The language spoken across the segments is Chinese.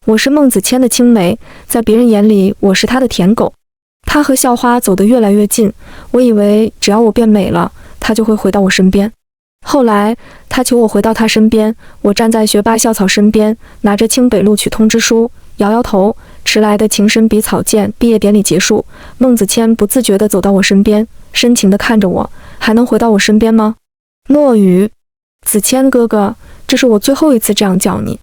我是孟子谦的青梅，在别人眼里我是他的舔狗。他和校花走得越来越近，我以为只要我变美了，他就会回到我身边。后来他求我回到他身边，我站在学霸校草身边，拿着清北录取通知书，摇摇头，迟来的情深比草贱。毕业典礼结束，孟子谦不自觉地走到我身边，深情地看着我，还能回到我身边吗？诺雨，子谦哥哥，这是我最后一次这样叫你。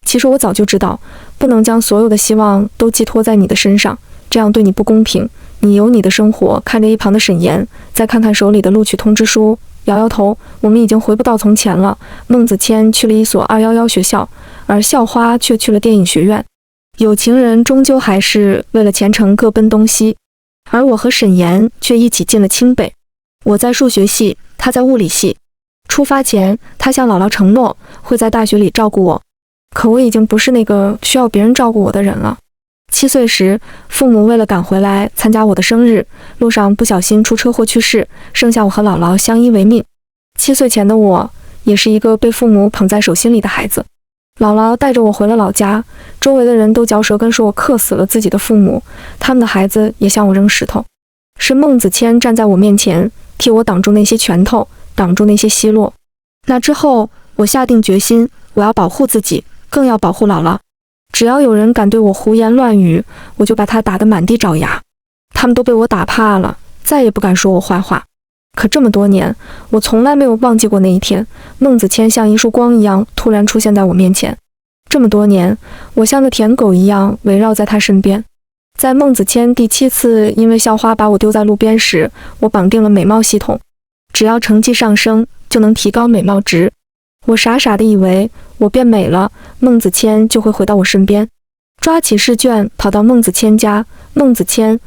其实我早就知道，不能将所有的希望都寄托在你的身上，这样对你不公平。你有你的生活，看着一旁的沈岩，再看看手里的录取通知书，摇摇头，我们已经回不到从前了。孟子谦去了一所211学校，而校花却去了电影学院。有情人终究还是为了前程各奔东西，而我和沈岩却一起进了清北。我在数学系，他在物理系。出发前，他向姥姥承诺会在大学里照顾我，可我已经不是那个需要别人照顾我的人了。7岁时，父母为了赶回来参加我的生日，路上不小心出车祸去世，剩下我和姥姥相依为命。7岁前的我，也是一个被父母捧在手心里的孩子。姥姥带着我回了老家，周围的人都嚼舌根说我克死了自己的父母，他们的孩子也向我扔石头。是孟子谦站在我面前，替我挡住那些拳头，挡住那些奚落。那之后，我下定决心，我要保护自己，更要保护姥姥。只要有人敢对我胡言乱语，我就把他打得满地找牙。他们都被我打怕了，再也不敢说我坏话。可这么多年，我从来没有忘记过那一天，孟子谦像一束光一样突然出现在我面前。这么多年，我像个舔狗一样围绕在他身边。在孟子谦第7次因为校花把我丢在路边时，我绑定了美貌系统，只要成绩上升，就能提高美貌值。我傻傻地以为我变美了，孟子谦就会回到我身边。抓起试卷跑到孟子谦家，孟子谦，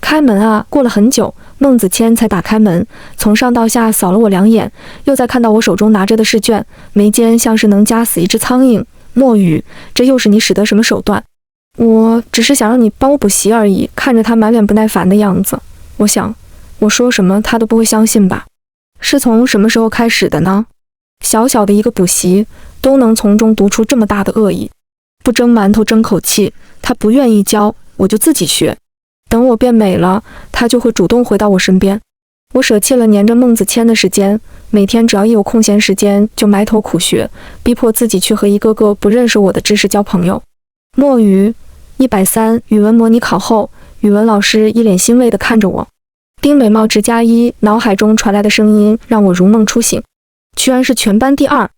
开门啊！过了很久，孟子谦才打开门，从上到下扫了我2眼，又再看到我手中拿着的试卷，眉间像是能夹死一只苍蝇。墨雨，这又是你使的什么手段？我只是想让你帮我补习而已。看着他满脸不耐烦的样子，我想，我说什么他都不会相信吧？是从什么时候开始的呢？小小的一个补习，都能从中读出这么大的恶意。不蒸馒头争口气，他不愿意教，我就自己学。等我变美了，他就会主动回到我身边。我舍弃了黏着孟子谦的时间，每天只要一有空闲时间就埋头苦学，逼迫自己去和一个个不认识我的知识交朋友。墨雨130语文模拟考后，语文老师一脸欣慰地看着我。丁美貌值+1，脑海中传来的声音让我如梦初醒，居然是全班第2。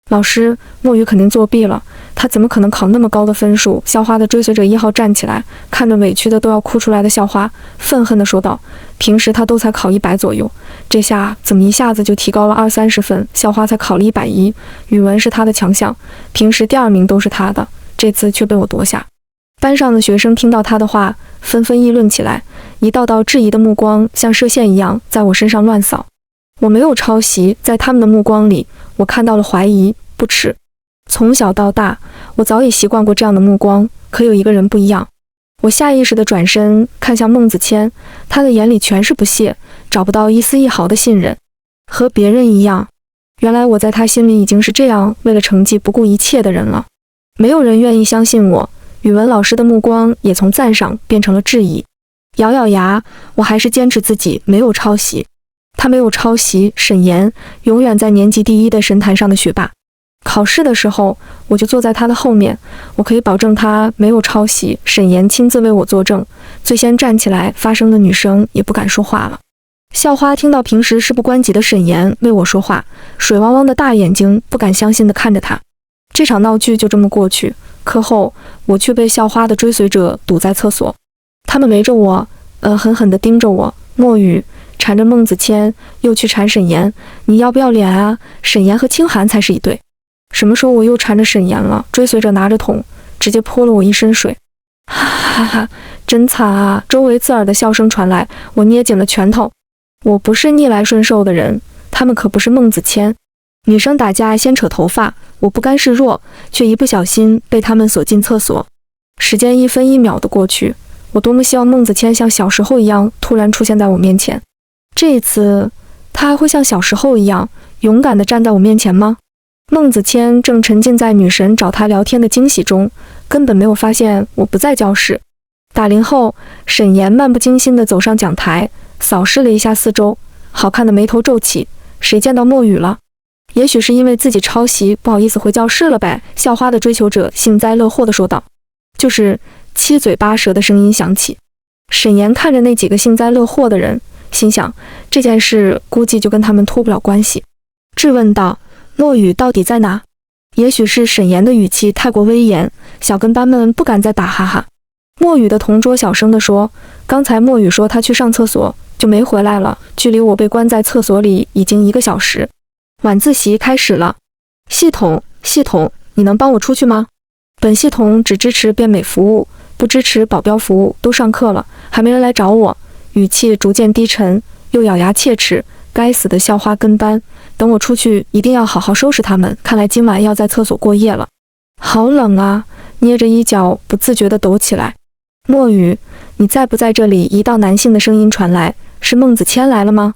老师，墨雨肯定作弊了，他怎么可能考那么高的分数？校花的追随者1号站起来，看着委屈的都要哭出来的校花，愤恨地说道：平时他都才考100左右，这下怎么一下子就提高了20-30分？校花才考了110，语文是他的强项，平时第2名都是他的，这次却被我夺下。班上的学生听到他的话，纷纷议论起来，一道道质疑的目光像射线一样在我身上乱扫。我没有抄袭，在他们的目光里，我看到了怀疑、不耻。从小到大，我早已习惯过这样的目光，可有一个人不一样。我下意识地转身看向孟子谦，他的眼里全是不屑，找不到一丝一毫的信任。和别人一样，原来我在他心里已经是这样为了成绩不顾一切的人了。没有人愿意相信我，语文老师的目光也从赞赏变成了质疑。咬咬牙，我还是坚持自己没有抄袭。他没有抄袭，沈岩永远在年级第1的神坛上的学霸。考试的时候，我就坐在他的后面，我可以保证他没有抄袭。沈岩亲自为我作证，最先站起来发声的女生也不敢说话了。校花听到平时事不关己的沈岩为我说话，水汪汪的大眼睛不敢相信地看着他。这场闹剧就这么过去。课后，我却被校花的追随者堵在厕所，他们围着我，狠狠地盯着我。墨雨缠着孟子谦，又去缠沈岩，你要不要脸啊？沈岩和清寒才是一对。什么时候我又缠着沈岩了？追随者拿着桶，直接泼了我一身水。哈哈哈，真惨啊！周围刺耳的笑声传来，我捏紧了拳头。我不是逆来顺受的人，他们可不是孟子谦。女生打架先扯头发，我不甘示弱，却一不小心被他们锁进厕所。时间1分1秒的过去，我多么希望孟子谦像小时候一样突然出现在我面前。这一次，他还会像小时候一样勇敢地站在我面前吗？孟子谦正沉浸在女神找他聊天的惊喜中，根本没有发现我不在教室。打铃后，沈岩漫不经心地走上讲台，扫视了一下四周，好看的眉头皱起。谁见到墨雨了？也许是因为自己抄袭，不好意思回教室了呗。校花的追求者幸灾乐祸地说道。就是七嘴八舌的声音响起。沈岩看着那几个幸灾乐祸的人，心想这件事估计就跟他们脱不了关系，质问道：墨雨到底在哪？也许是沈岩的语气太过威严，小跟班们不敢再打哈哈。墨雨的同桌小声地说：刚才墨雨说他去上厕所就没回来了，距离我被关在厕所里已经1个小时。晚自习开始了，系统，你能帮我出去吗？本系统只支持变美服务，不支持保镖服务。都上课了，还没人来找我。语气逐渐低沉，又咬牙切齿。该死的校花跟班，等我出去一定要好好收拾他们。看来今晚要在厕所过夜了。好冷啊！捏着衣角不自觉地抖起来。墨雨，你在不在这里？一道男性的声音传来，是孟子谦来了吗？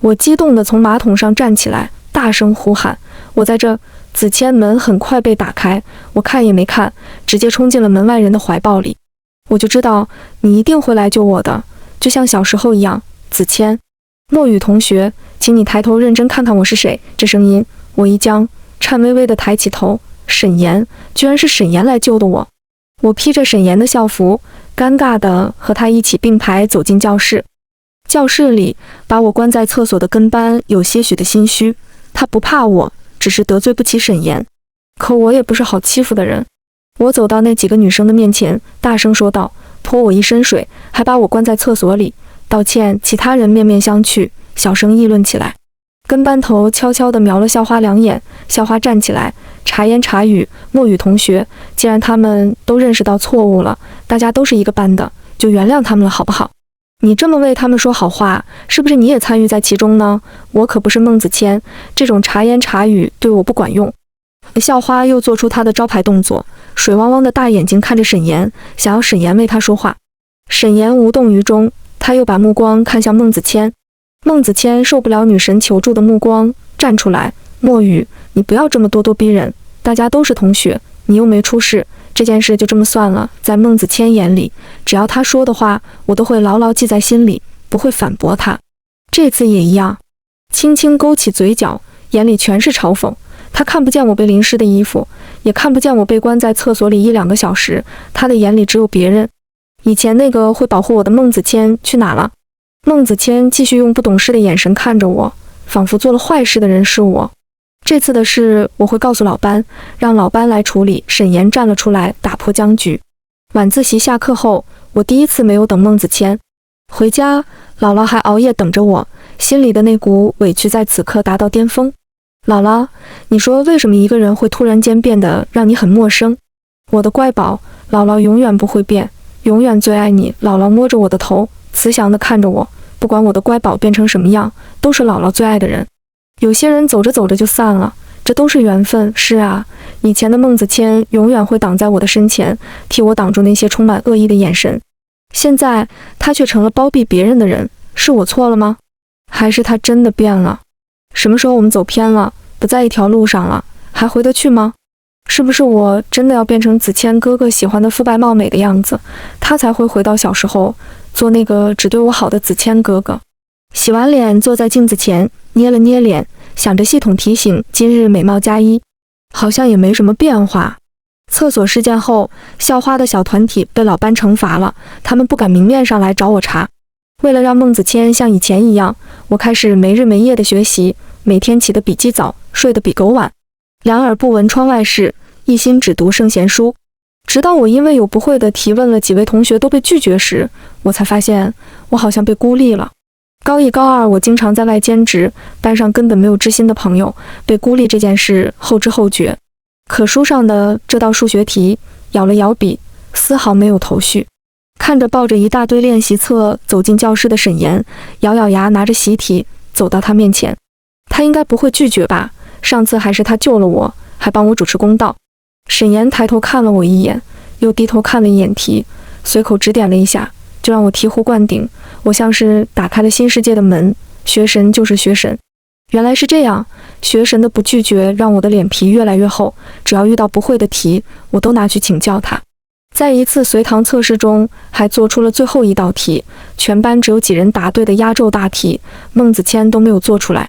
我激动地从马桶上站起来，大声呼喊：我在这！子谦门很快被打开，我看也没看，直接冲进了门外人的怀抱里。我就知道你一定会来救我的，就像小时候一样。子谦，墨雨同学，请你抬头认真看看我是谁。这声音，我一僵，颤巍巍地抬起头。沈岩，居然是沈岩来救的我。我披着沈岩的校服，尴尬地和他一起并排走进教室。教室里把我关在厕所的跟班有些许的心虚，他不怕我，只是得罪不起沈岩。可我也不是好欺负的人。我走到那几个女生的面前，大声说道：泼我一身水，还把我关在厕所里，道歉。其他人面面相觑，小声议论起来。跟班头悄悄地瞄了校花2眼，校花站起来，茶言茶语：墨雨同学，既然他们都认识到错误了，大家都是一个班的，就原谅他们了好不好？你这么为他们说好话，是不是你也参与在其中呢？我可不是孟子谦，这种茶言茶语对我不管用。校花又做出她的招牌动作，水汪汪的大眼睛看着沈岩，想要沈岩为她说话。沈岩无动于衷，他又把目光看向孟子谦。孟子谦受不了女神求助的目光，站出来：墨雨，你不要这么咄咄逼人，大家都是同学，你又没出事，这件事就这么算了。在孟子谦眼里，只要他说的话，我都会牢牢记在心里，不会反驳他。这次也一样。轻轻勾起嘴角，眼里全是嘲讽。他看不见我被淋湿的衣服，也看不见我被关在厕所里1-2个小时，他的眼里只有别人。以前那个会保护我的孟子谦去哪了？孟子谦继续用不懂事的眼神看着我，仿佛做了坏事的人是我。这次的事我会告诉老班，让老班来处理。沈岩站了出来，打破僵局。晚自习下课后，我第一次没有等孟子谦。回家，姥姥还熬夜等着我，心里的那股委屈在此刻达到巅峰。姥姥，你说为什么一个人会突然间变得让你很陌生？我的乖宝，姥姥永远不会变，永远最爱你。姥姥摸着我的头，慈祥地看着我，不管我的乖宝变成什么样，都是姥姥最爱的人。有些人走着走着就散了，这都是缘分。是啊，以前的孟子谦永远会挡在我的身前，替我挡住那些充满恶意的眼神。现在他却成了包庇别人的人，是我错了吗？还是他真的变了？什么时候我们走偏了，不在一条路上了，还回得去吗？是不是我真的要变成子谦哥哥喜欢的肤白貌美的样子，他才会回到小时候，做那个只对我好的子谦哥哥？洗完脸，坐在镜子前，捏了捏脸，想着系统提醒今日美貌加1，好像也没什么变化。厕所事件后，校花的小团体被老班惩罚了，他们不敢明面上来找我茬。为了让孟子谦像以前一样，我开始没日没夜的学习，每天起得比鸡早，睡得比狗晚，两耳不闻窗外事，一心只读圣贤书。直到我因为有不会的提问了几位同学都被拒绝时，我才发现我好像被孤立了。高1、高2，我经常在外兼职，班上根本没有知心的朋友，被孤立这件事后知后觉。可书上的这道数学题，咬了咬笔，丝毫没有头绪。看着抱着一大堆练习册走进教室的沈岩，咬咬牙拿着习题走到他面前。他应该不会拒绝吧？上次还是他救了我，还帮我主持公道。沈岩抬头看了我一眼，又低头看了一眼题，随口指点了一下，就让我醍醐灌顶。我像是打开了新世界的门，学神就是学神。原来是这样，学神的不拒绝让我的脸皮越来越厚，只要遇到不会的题，我都拿去请教他。在一次随堂测试中，还做出了最后一道题，全班只有几人答对的压轴大题，孟子谦都没有做出来。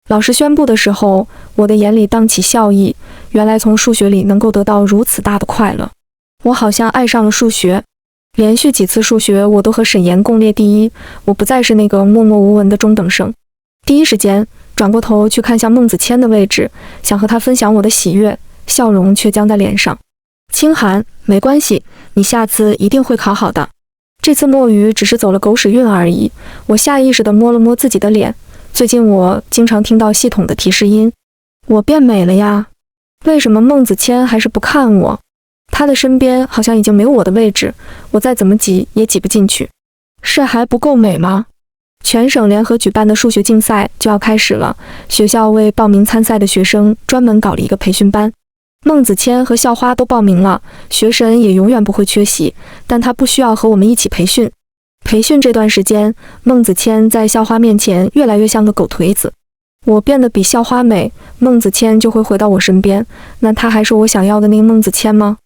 老师宣布的时候，我的眼里荡起笑意，原来从数学里能够得到如此大的快乐。我好像爱上了数学，连续几次数学我都和沈岩共列第一，我不再是那个默默无闻的中等生。第一时间转过头去看向孟子谦的位置，想和他分享我的喜悦，笑容却僵在脸上。清寒，没关系，你下次一定会考好的。这次墨鱼只是走了狗屎运而已。我下意识地摸了摸自己的脸，最近我经常听到系统的提示音，我变美了呀。为什么孟子谦还是不看我？他的身边好像已经没有我的位置，我再怎么挤也挤不进去，是还不够美吗？全省联合举办的数学竞赛就要开始了，学校为报名参赛的学生专门搞了一个培训班。孟子谦和校花都报名了，学神也永远不会缺席，但他不需要和我们一起培训。培训这段时间，孟子谦在校花面前越来越像个狗腿子。我变得比校花美，孟子谦就会回到我身边，那他还是我想要的那个孟子谦吗？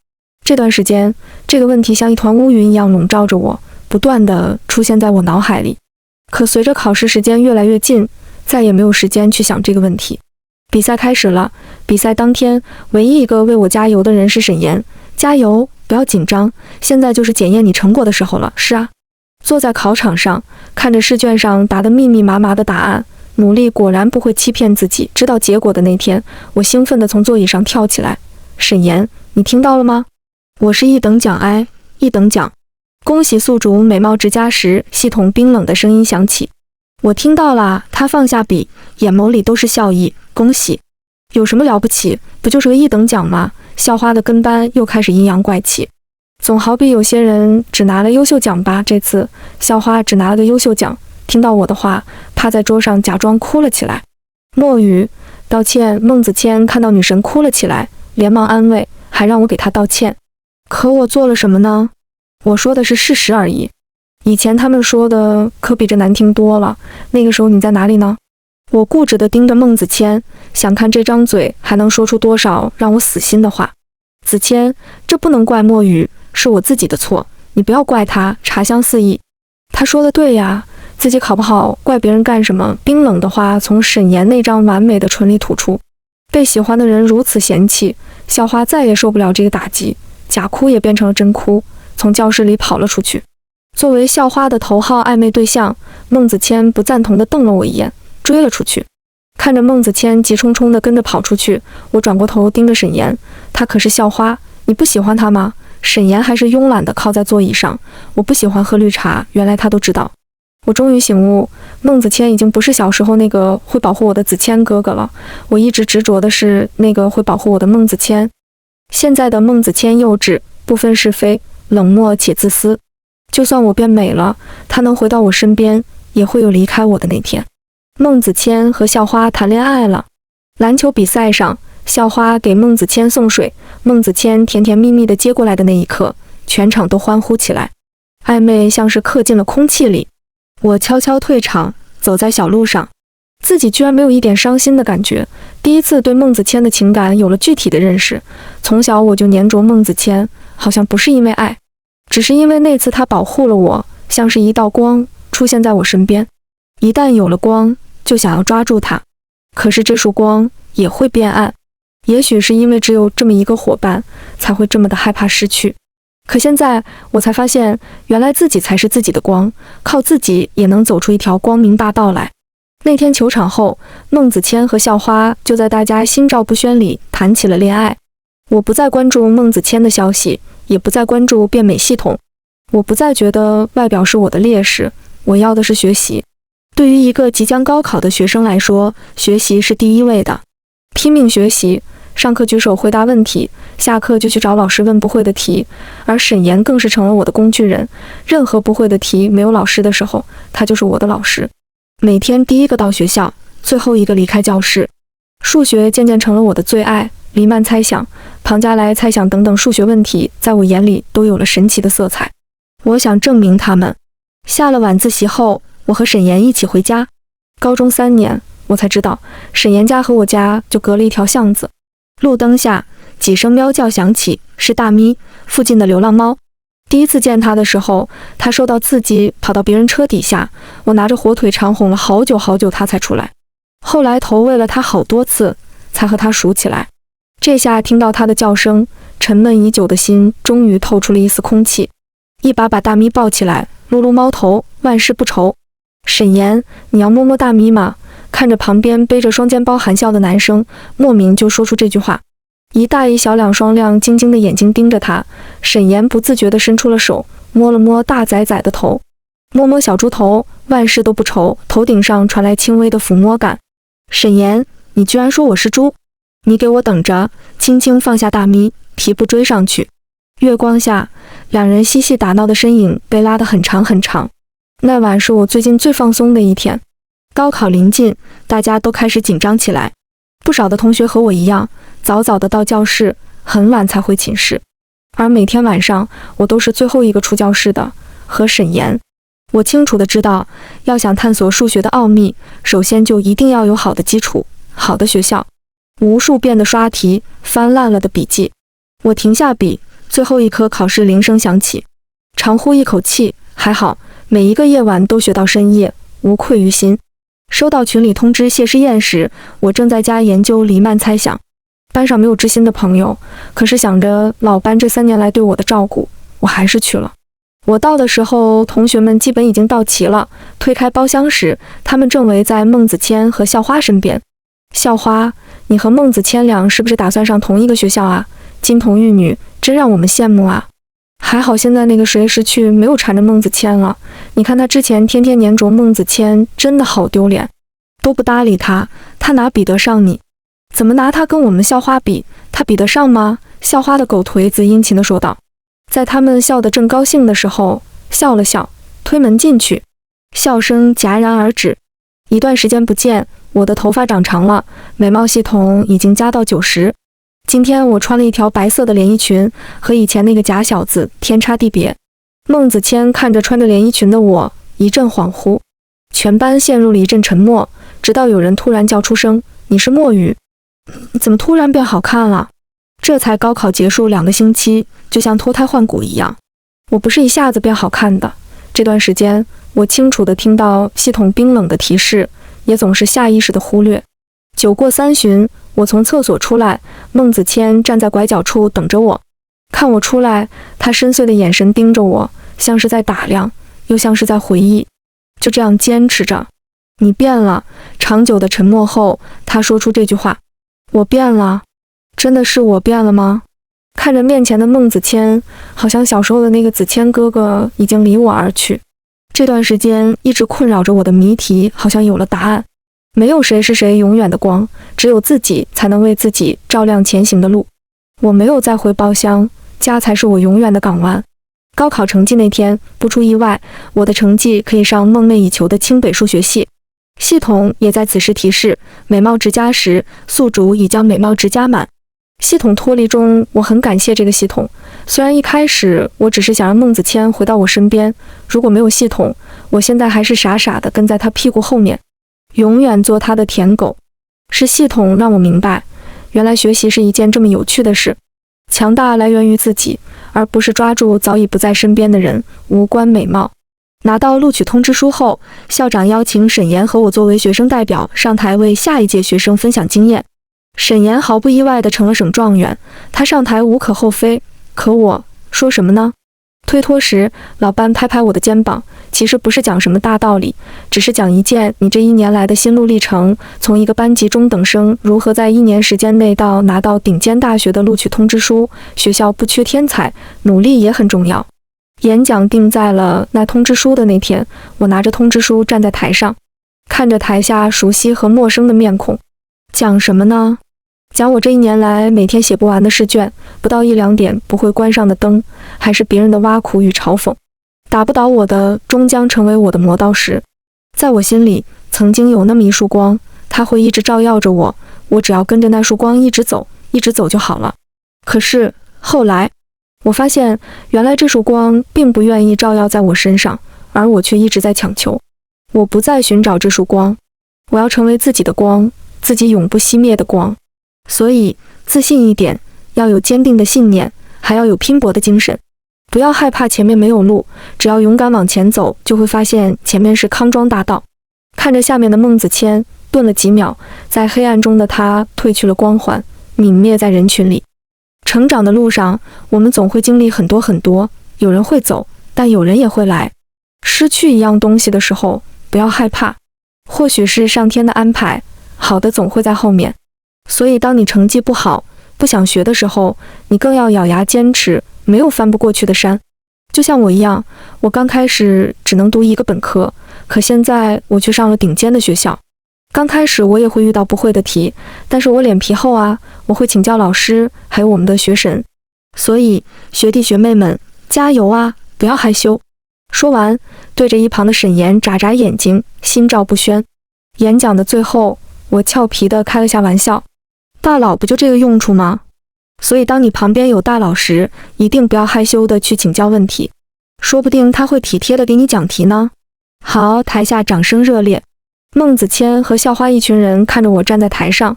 这段时间，这个问题像一团乌云一样笼罩着我，不断地出现在我脑海里。可随着考试时间越来越近，再也没有时间去想这个问题。比赛开始了，比赛当天，唯一一个为我加油的人是沈岩。加油，不要紧张，现在就是检验你成果的时候了。是啊，坐在考场上，看着试卷上答得密密麻麻的答案，努力果然不会欺骗自己。知道结果的那天，我兴奋地从座椅上跳起来。沈岩，你听到了吗？我是一等奖哎，一等奖！恭喜宿主美貌值加10，系统冰冷的声音响起。我听到了，他放下笔，眼眸里都是笑意。恭喜！有什么了不起？不就是个一等奖吗？校花的跟班又开始阴阳怪气。总好比有些人只拿了优秀奖吧，这次校花只拿了个优秀奖。听到我的话，趴在桌上假装哭了起来。墨雨，道歉。孟子谦看到女神哭了起来，连忙安慰，还让我给她道歉。可我做了什么呢？我说的是事实而已。以前他们说的可比这难听多了。那个时候你在哪里呢？我固执地盯着孟子谦，想看这张嘴还能说出多少让我死心的话。子谦，这不能怪墨雨，是我自己的错，你不要怪他。茶香四溢。他说的对呀，自己考不好，怪别人干什么？冰冷的话从沈岩那张完美的唇里吐出。被喜欢的人如此嫌弃，校花再也受不了这个打击，假哭也变成了真哭，从教室里跑了出去。作为校花的头号暧昧对象，孟子谦不赞同地瞪了我一眼，追了出去。看着孟子谦急冲冲地跟着跑出去，我转过头盯着沈岩，他可是校花，你不喜欢他吗？沈岩还是慵懒地靠在座椅上。我不喜欢喝绿茶，原来他都知道。我终于醒悟，孟子谦已经不是小时候那个会保护我的子谦哥哥了，我一直执着的是那个会保护我的孟子谦。现在的孟子谦幼稚，不分是非，冷漠且自私。就算我变美了，他能回到我身边，也会有离开我的那天。孟子谦和校花谈恋爱了。篮球比赛上，校花给孟子谦送水，孟子谦甜甜蜜蜜地接过来的那一刻，全场都欢呼起来，暧昧像是刻进了空气里。我悄悄退场，走在小路上，自己居然没有一点伤心的感觉。第一次对孟子谦的情感有了具体的认识。从小我就黏着孟子谦，好像不是因为爱，只是因为那次他保护了我，像是一道光出现在我身边。一旦有了光，就想要抓住它，可是这束光也会变暗。也许是因为只有这么一个伙伴，才会这么的害怕失去。可现在我才发现，原来自己才是自己的光，靠自己也能走出一条光明大道来。那天球场后，孟子谦和校花就在大家心照不宣里谈起了恋爱。我不再关注孟子谦的消息，也不再关注变美系统。我不再觉得外表是我的劣势，我要的是学习。对于一个即将高考的学生来说，学习是第一位的。拼命学习，上课举手回答问题，下课就去找老师问不会的题，而沈岩更是成了我的工具人。任何不会的题没有老师的时候，他就是我的老师。每天第一个到学校，最后一个离开教室。数学渐渐成了我的最爱，黎曼猜想、庞加莱猜想等等数学问题，在我眼里都有了神奇的色彩。我想证明它们。下了晚自习后，我和沈岩一起回家。高中3年，我才知道沈岩家和我家就隔了一条巷子。路灯下，几声喵叫响起，是大咪，附近的流浪猫。第一次见它的时候，它受到刺激跑到别人车底下，我拿着火腿肠哄了好久好久它才出来。后来投喂了它好多次，才和它熟起来。这下听到它的叫声，沉闷已久的心终于透出了一丝空气。一把大咪抱起来，撸撸猫头，万事不愁。沈岩，你要摸摸大咪吗？看着旁边背着双肩包含笑的男生，莫名就说出这句话。一大一小两双亮晶晶的眼睛盯着他，沈岩不自觉地伸出了手，摸了摸大崽崽的头，摸摸小猪头，万事都不愁。头顶上传来轻微的抚摸感。沈岩，你居然说我是猪？你给我等着！轻轻放下大咪，提步追上去。月光下，两人嬉戏打闹的身影被拉得很长很长。那晚是我最近最放松的一天。高考临近，大家都开始紧张起来。不少的同学和我一样，早早的到教室，很晚才回寝室。而每天晚上，我都是最后一个出教室的，和沈岩。我清楚的知道，要想探索数学的奥秘，首先就一定要有好的基础，好的学校。无数遍的刷题，翻烂了的笔记。我停下笔，最后一科考试铃声响起，长呼一口气，还好，每一个夜晚都学到深夜，无愧于心。收到群里通知谢师宴时，我正在家研究黎曼猜想。班上没有知心的朋友，可是想着老班这3年来对我的照顾，我还是去了。我到的时候，同学们基本已经到齐了。推开包厢时，他们正围在孟子谦和校花身边。校花，你和孟子谦俩是不是打算上同一个学校啊？金童玉女，真让我们羡慕啊！还好现在那个谁失去没有缠着孟子谦了。你看他之前天天黏着孟子谦，真的好丢脸，都不搭理他，他哪比得上你？怎么拿他跟我们校花比，他比得上吗？校花的狗腿子殷勤地说道。在他们笑得正高兴的时候，笑了笑，推门进去，笑声戛然而止。一段时间不见，我的头发长长了，美貌系统已经加到90。今天我穿了一条白色的连衣裙，和以前那个假小子天差地别。孟子谦看着穿着连衣裙的我，一阵恍惚，全班陷入了一阵沉默，直到有人突然叫出声：“你是墨雨，你怎么突然变好看了？”这才高考结束2个星期，就像脱胎换骨一样。我不是一下子变好看的，这段时间我清楚地听到系统冰冷的提示，也总是下意识地忽略。酒过3巡，我从厕所出来，孟子谦站在拐角处等着我。看我出来，他深邃的眼神盯着我，像是在打量，又像是在回忆。就这样坚持着。你变了。长久的沉默后，他说出这句话：我变了。真的是我变了吗？看着面前的孟子谦，好像小时候的那个子谦哥哥已经离我而去。这段时间一直困扰着我的谜题好像有了答案。没有谁是谁永远的光，只有自己才能为自己照亮前行的路。我没有再回包厢，家才是我永远的港湾。高考成绩那天，不出意外，我的成绩可以上梦寐以求的清北数学系。系统也在此时提示，美貌值加时，宿主已将美貌值加满。系统脱离中，我很感谢这个系统。虽然一开始我只是想让孟子谦回到我身边，如果没有系统，我现在还是傻傻的跟在他屁股后面，永远做他的舔狗。是系统让我明白，原来学习是一件这么有趣的事。强大来源于自己，而不是抓住早已不在身边的人，无关美貌。拿到录取通知书后，校长邀请沈岩和我作为学生代表上台为下一届学生分享经验。沈岩毫不意外地成了省状元，他上台无可厚非。可我说什么呢？推脱时，老班拍拍我的肩膀，其实不是讲什么大道理，只是讲一件你这1年来的心路历程，从一个班级中等生如何在1年时间内到拿到顶尖大学的录取通知书。学校不缺天才，努力也很重要。演讲定在了那通知书的那天，我拿着通知书站在台上，看着台下熟悉和陌生的面孔。讲什么呢？讲我这1年来每天写不完的试卷，不到1、2点不会关上的灯，还是别人的挖苦与嘲讽。打不倒我的，终将成为我的磨刀石。在我心里，曾经有那么一束光，它会一直照耀着我，我只要跟着那束光一直走，一直走就好了。可是后来，我发现原来这束光并不愿意照耀在我身上，而我却一直在强求。我不再寻找这束光，我要成为自己的光，自己永不熄灭的光。所以，自信一点，要有坚定的信念，还要有拼搏的精神。不要害怕前面没有路，只要勇敢往前走，就会发现前面是康庄大道。看着下面的孟子谦，顿了几秒，在黑暗中的他褪去了光环，泯灭在人群里。成长的路上，我们总会经历很多很多，有人会走，但有人也会来。失去一样东西的时候，不要害怕，或许是上天的安排，好的总会在后面。所以当你成绩不好，不想学的时候，你更要咬牙坚持，没有翻不过去的山。就像我一样，我刚开始只能读一个本科，可现在我去上了顶尖的学校。刚开始我也会遇到不会的题，但是我脸皮厚啊，我会请教老师，还有我们的学神。所以学弟学妹们，加油啊，不要害羞。说完，对着一旁的沈岩眨眨眼睛，心照不宣。演讲的最后，我俏皮地开了下玩笑，大佬不就这个用处吗？所以当你旁边有大佬时，一定不要害羞地去请教问题，说不定他会体贴地给你讲题呢。好，台下掌声热烈。孟子谦和校花一群人看着我站在台上。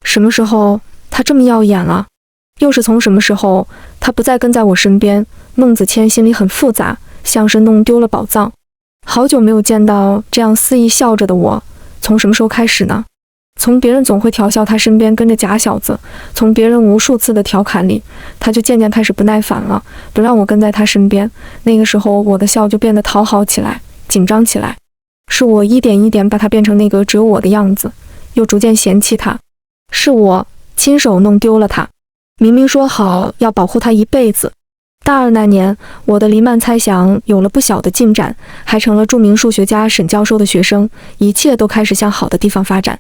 什么时候他这么耀眼了？又是从什么时候他不再跟在我身边？孟子谦心里很复杂，像是弄丢了宝藏。好久没有见到这样肆意笑着的我，从什么时候开始呢？从别人总会调笑他身边跟着假小子，从别人无数次的调侃里，他就渐渐开始不耐烦了，不让我跟在他身边。那个时候我的笑就变得讨好起来，紧张起来。是我一点一点把他变成那个只有我的样子，又逐渐嫌弃他。是我亲手弄丢了他。明明说好要保护他一辈子。大二那年，我的黎曼猜想有了不小的进展，还成了著名数学家沈教授的学生，一切都开始向好的地方发展。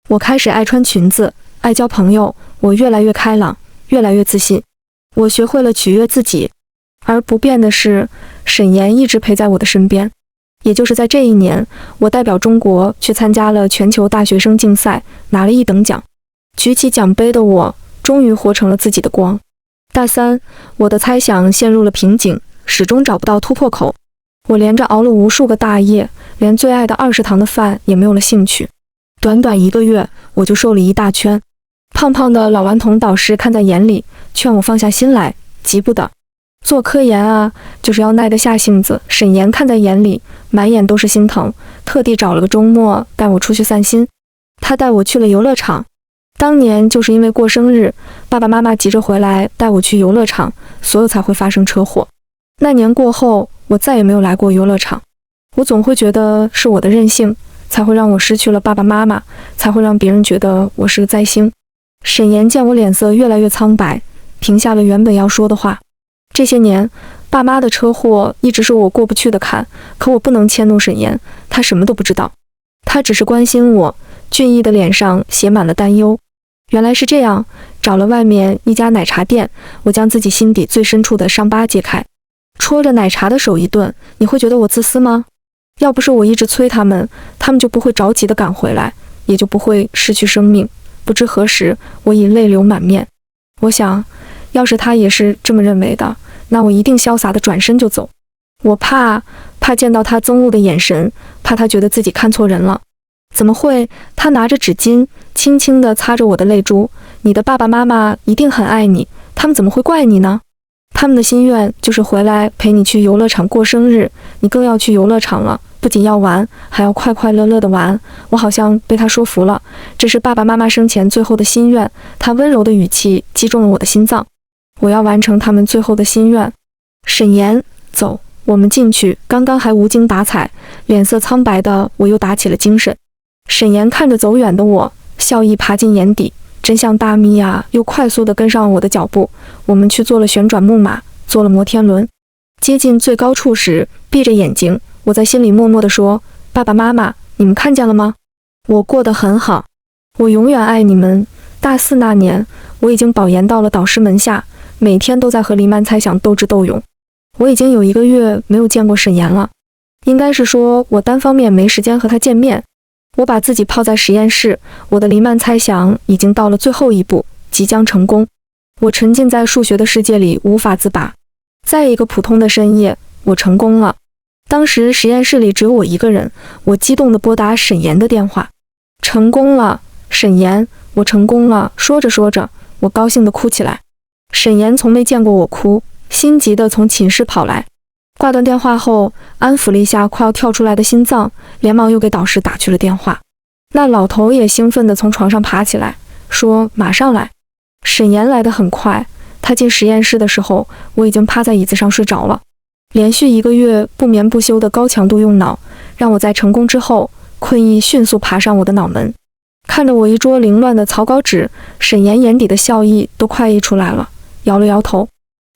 我开始爱穿裙子，爱交朋友，我越来越开朗，越来越自信。我学会了取悦自己，而不变的是，沈岩一直陪在我的身边。也就是在这一年，我代表中国去参加了全球大学生竞赛，拿了1等奖。举起奖杯的我，终于活成了自己的光。大三，我的猜想陷入了瓶颈，始终找不到突破口。我连着熬了无数个大夜，连最爱的20堂的饭也没有了兴趣。短短1个月，我就瘦了一大圈。胖胖的老顽童导师看在眼里，劝我放下心来，急不得。做科研啊，就是要耐得下性子。沈岩看在眼里，满眼都是心疼，特地找了个周末带我出去散心。他带我去了游乐场。当年就是因为过生日，爸爸妈妈急着回来带我去游乐场，所以才会发生车祸。那年过后，我再也没有来过游乐场。我总会觉得是我的任性，才会让我失去了爸爸妈妈，才会让别人觉得我是个灾星。沈岩见我脸色越来越苍白，停下了原本要说的话。这些年，爸妈的车祸一直是我过不去的坎，可我不能迁怒沈岩，他什么都不知道，他只是关心我。俊逸的脸上写满了担忧。原来是这样，找了外面一家奶茶店，我将自己心底最深处的伤疤揭开。戳着奶茶的手一顿，你会觉得我自私吗？要不是我一直催他们就不会着急地赶回来，也就不会失去生命。不知何时，我已泪流满面。我想，要是他也是这么认为的，那我一定潇洒地转身就走。我怕见到他憎恶的眼神，怕他觉得自己看错人了。怎么会？他拿着纸巾，轻轻地擦着我的泪珠。你的爸爸妈妈一定很爱你，他们怎么会怪你呢？他们的心愿就是回来陪你去游乐场过生日，你更要去游乐场了，不仅要玩，还要快快乐乐地玩。我好像被他说服了，这是爸爸妈妈生前最后的心愿。他温柔的语气击中了我的心脏。我要完成他们最后的心愿。沈岩，走，我们进去。刚刚还无精打采，脸色苍白的我又打起了精神。沈岩看着走远的我，笑意爬进眼底，真像大咪呀，又快速地跟上我的脚步。我们去坐了旋转木马，坐了摩天轮。接近最高处时，闭着眼睛，我在心里默默地说：爸爸妈妈，你们看见了吗？我过得很好，我永远爱你们。大4那年，我已经保研到了导师门下，每天都在和黎曼猜想斗智斗勇。我已经有1个月没有见过沈岩了，应该是说我单方面没时间和他见面。我把自己泡在实验室，我的黎曼猜想已经到了最后一步，即将成功。我沉浸在数学的世界里无法自拔。在一个普通的深夜，我成功了。当时实验室里只有我一个人，我激动地拨打沈岩的电话。成功了，沈岩，我成功了。说着说着，我高兴地哭起来。沈岩从没见过我哭，心急地从寝室跑来。挂断电话后，安抚了一下快要跳出来的心脏，连忙又给导师打去了电话。那老头也兴奋地从床上爬起来，说马上来。沈岩来得很快，他进实验室的时候，我已经趴在椅子上睡着了。连续1个月不眠不休的高强度用脑，让我在成功之后，困意迅速爬上我的脑门。看着我一桌凌乱的草稿纸，沈岩眼底的笑意都快溢出来了，摇了摇头，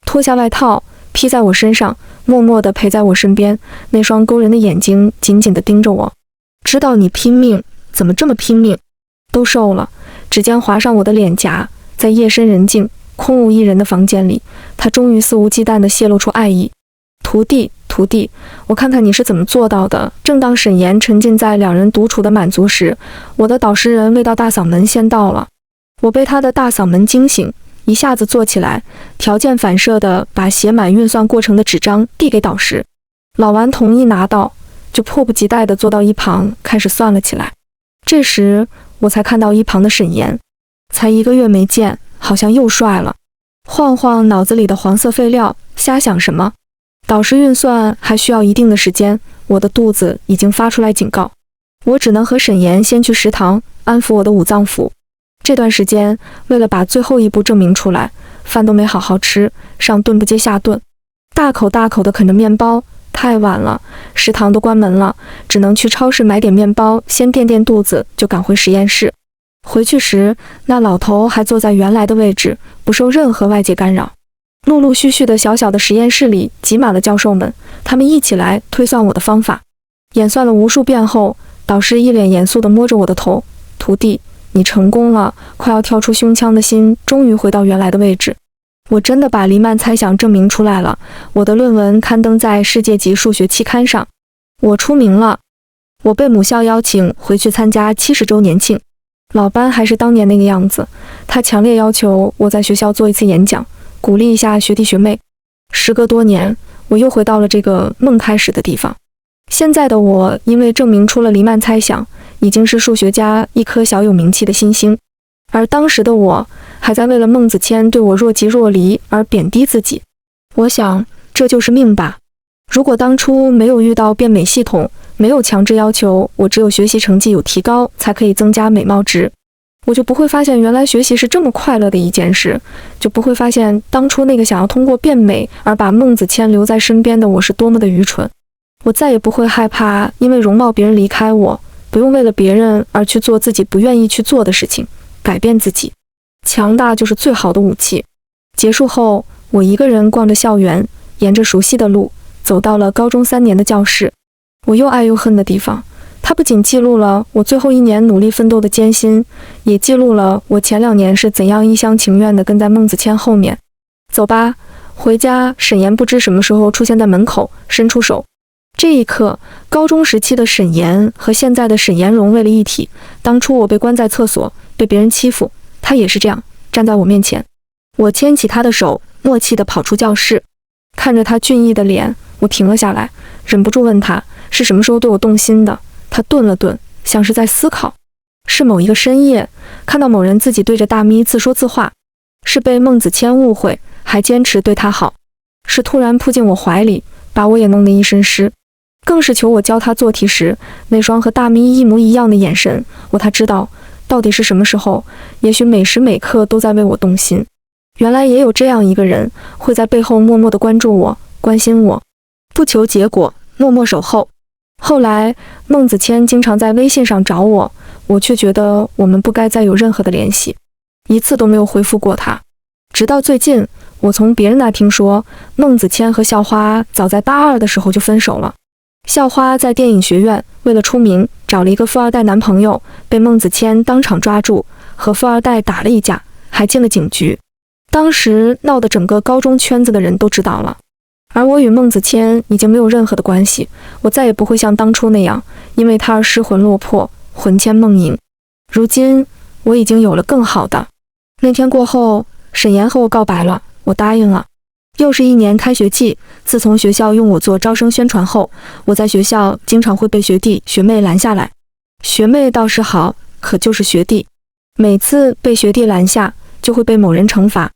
脱下外套披在我身上，默默地陪在我身边，那双勾人的眼睛紧紧地盯着我。知道你拼命，怎么这么拼命？都瘦了。指尖划上我的脸颊，在夜深人静、空无一人的房间里，他终于肆无忌惮地泄露出爱意。徒弟，我看看你是怎么做到的。正当沈岩沉浸在两人独处的满足时，我的导师人味道大嗓门先到了。我被他的大嗓门惊醒，一下子坐起来，条件反射地把写满运算过程的纸张递给导师。老王同意拿到，就迫不及待地坐到一旁开始算了起来。这时我才看到一旁的沈岩，才1个月没见，好像又帅了。晃晃脑子里的黄色废料，瞎想什么？导师运算还需要一定的时间，我的肚子已经发出来警告，我只能和沈岩先去食堂安抚我的五脏腑。这段时间为了把最后一步证明出来，饭都没好好吃，上顿不接下顿，大口大口地啃着面包。太晚了，食堂都关门了，只能去超市买点面包，先垫垫肚子，就赶回实验室。回去时，那老头还坐在原来的位置，不受任何外界干扰。陆陆续续的小小的实验室里挤满了教授们，他们一起来推算我的方法。演算了无数遍后，导师一脸严肃地摸着我的头，徒弟，你成功了，快要跳出胸腔的心终于回到原来的位置。我真的把黎曼猜想证明出来了，我的论文刊登在世界级数学期刊上，我出名了。我被母校邀请回去参加70周年庆，老班还是当年那个样子，他强烈要求我在学校做一次演讲，鼓励一下学弟学妹。时隔多年，我又回到了这个梦开始的地方。现在的我因为证明出了黎曼猜想，已经是数学家一颗小有名气的新星，而当时的我还在为了孟子谦对我若即若离而贬低自己。我想这就是命吧。如果当初没有遇到变美系统，没有强制要求我只有学习成绩有提高才可以增加美貌值，我就不会发现原来学习是这么快乐的一件事，就不会发现当初那个想要通过变美而把孟子谦留在身边的我是多么的愚蠢。我再也不会害怕因为容貌别人离开我，不用为了别人而去做自己不愿意去做的事情，改变自己。强大就是最好的武器。结束后，我一个人逛着校园，沿着熟悉的路走到了高中3年的教室。我又爱又恨的地方，它不仅记录了我最后1年努力奋斗的艰辛，也记录了我前2年是怎样一厢情愿地跟在孟子谦后面。走吧，回家。沈岩不知什么时候出现在门口，伸出手。这一刻，高中时期的沈岩和现在的沈岩融为了一体。当初我被关在厕所，被别人欺负，他也是这样站在我面前。我牵起他的手，默契地跑出教室。看着他俊逸的脸，我停了下来，忍不住问他是什么时候对我动心的。他顿了顿，像是在思考。是某一个深夜，看到某人自己对着大咪自说自话，是被孟子谦误会还坚持对他好，是突然扑进我怀里把我也弄得一身湿，更是求我教他做题时那双和大咪一模一样的眼神。他知道到底是什么时候，也许每时每刻都在为我动心。原来也有这样一个人，会在背后默默地关注我，关心我，不求结果，默默守候。后来孟子谦经常在微信上找我，我却觉得我们不该再有任何的联系，一次都没有回复过他。直到最近，我从别人那听说孟子谦和校花早在大2的时候就分手了。校花在电影学院为了出名找了一个富二代男朋友，被孟子谦当场抓住，和富二代打了一架，还进了警局。当时闹得整个高中圈子的人都知道了。而我与孟子谦已经没有任何的关系，我再也不会像当初那样因为他而失魂落魄，魂牵梦萦。如今我已经有了更好的。那天过后，沈岩和我告白了，我答应了。又是1年开学季，自从学校用我做招生宣传后，我在学校经常会被学弟学妹拦下来。学妹倒是好，可就是学弟。每次被学弟拦下，就会被某人惩罚。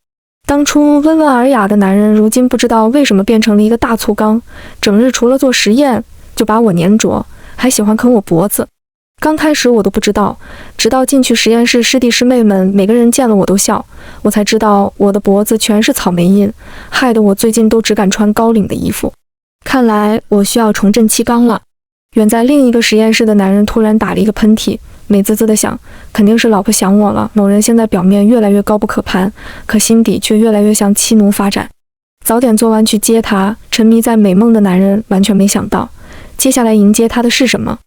当初温文尔雅的男人，如今不知道为什么变成了一个大粗缸，整日除了做实验，就把我粘着，还喜欢啃我脖子。刚开始我都不知道，直到进去实验室，师弟师妹们每个人见了我都笑，我才知道我的脖子全是草莓印，害得我最近都只敢穿高领的衣服。看来我需要重振气缸了。远在另一个实验室的男人突然打了一个喷嚏，美滋滋地想，肯定是老婆想我了。某人现在表面越来越高不可攀，可心底却越来越向妻奴发展。早点做完去接他，沉迷在美梦的男人完全没想到，接下来迎接他的是什么？